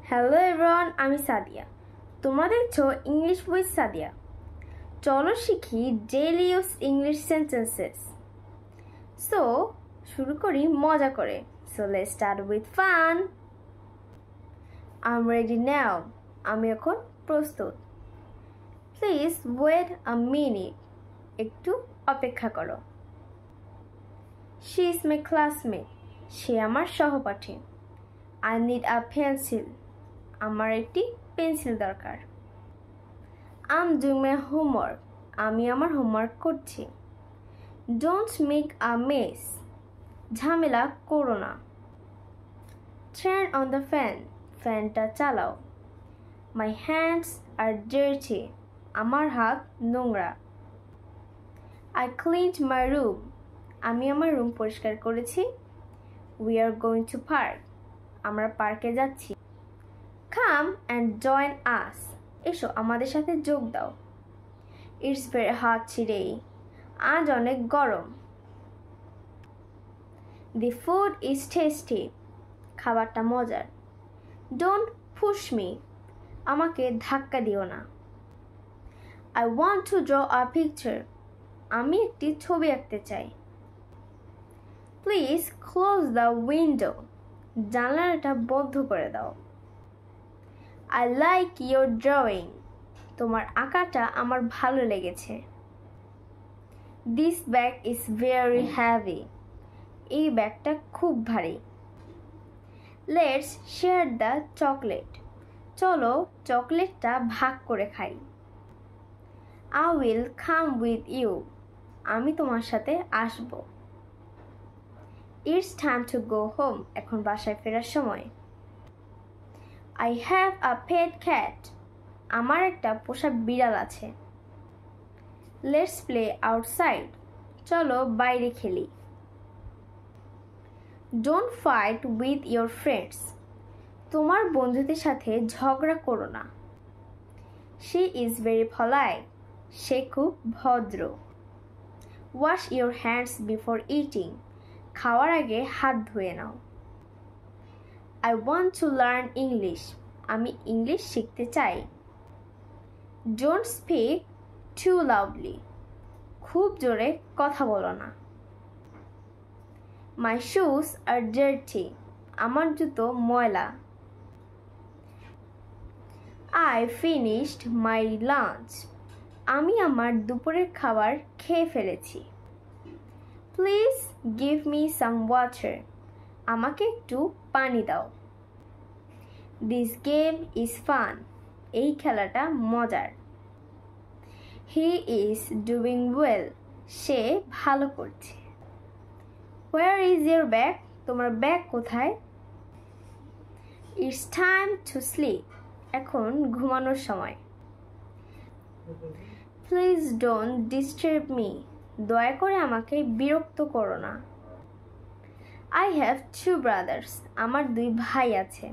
Hello everyone, আমি সাদিয়া। তোমরা দেখছো ইংলিশ উইথ সাদিয়া। চলো শিখি daily use English sentences. So শুরু করি মজা করে। So let's start with fun. I am ready now. আমি এখন প্রস্তুত। Please wait a minute. একটু অপেক্ষা করো। She is my classmate. সে আমার সহপাঠী। I need a pencil. আমার একটি পেন্সিল দরকার। I am doing my homework. আমি আমার হোমওয়ার্ক করছি। Don't make a mess. ঝামেলা করো না। Turn on the fan. ফ্যানটা চালাও। My hands are dirty. আমার হাত নোংরা। I cleaned my room. আমি আমার রুম পরিষ্কার করেছি। We are going to park. আমরা পার্কে যাচ্ছি। Come and join us. এসো আমাদের সাথে যোগ দাও। It's very hot today. আজ অনেক গরম। The food is tasty. খাবারটা মজার। Don't push me. আমাকে ধাক্কা দিও না। I want to draw a picture. আমি একটি ছবি আঁকতে চাই। Please close the window. জানালাটা বন্ধ করে দাও। I like your drawing. তোমার আঁকাটা আমার ভালো লেগেছে। This bag is very heavy. এই ব্যাগটা খুব ভারী। Let's share the chocolate. চলো চকলেটটা ভাগ করে খাই। I will come with you. আমি তোমার সাথে আসব। It's time to go home. এখন বাসায় ফেরার সময়। I have a pet cat. আমার একটা পোষা বিড়াল আছে। Let's play outside. চলো বাইরে খেলি। Don't fight with your friends. তোমার বন্ধুদের সাথে ঝগড়া করো না। She is very polite. সে খুব ভদ্র। Wash your hands before eating. খাওয়ার আগে হাত ধুয়ে নাও। I want to learn English. আমি ইংলিশ শিখতে চাই। Don't speak too loudly. খুব জোরে কথা বলো না। My shoes are dirty. আমার জুতো ময়লা। I finished my lunch. আমি আমার দুপুরের খাবার খেয়ে ফেলেছি। Please give me some water. আমাকে একটু পানি দাও। This game is fun. এই খেলাটা মজার। He is doing well. সে ভালো করছে। Where is your bag? তোমার ব্যাগ কোথায়? It's time to sleep. এখন ঘুমানোর সময়। Please don't disturb me. দয়া করে আমাকে বিরক্ত করো না। I have two brothers. আমার দুই ভাই আছে।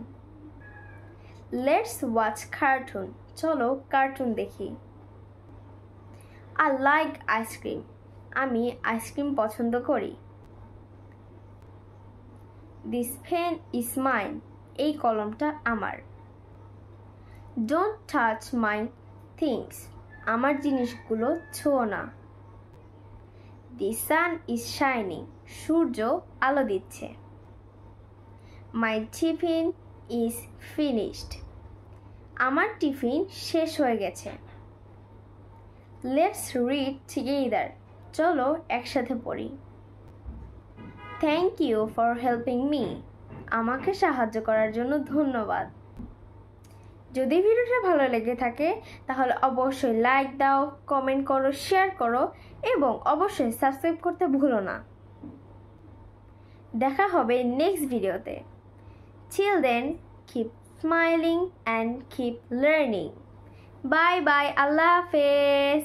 Let's watch cartoon. চলো কার্টুন দেখি। I like ice cream. আমি আইসক্রিম পছন্দ করি। This pen is mine. এই কলমটা আমার। Don't touch my things. আমার জিনিসগুলো ছোঁয়ো না। The sun is shining. সূর্য আলো দিচ্ছে। My tiffin is finished. আমার টিফিন শেষ হয়ে গেছে। Let's read together. চলো একসাথে পড়ি। Thank you for helping me. আমাকে সাহায্য করার জন্য ধন্যবাদ। যদি ভিডিওটা ভালো লেগে থাকে তাহলে অবশ্যই লাইক দাও, কমেন্ট করো, শেয়ার করো এবং অবশ্যই সাবস্ক্রাইব করতে ভুলো না। দেখা হবে নেক্সট ভিডিওতে। Till then, keep smiling and keep learning. Bye bye. Allah Hafiz.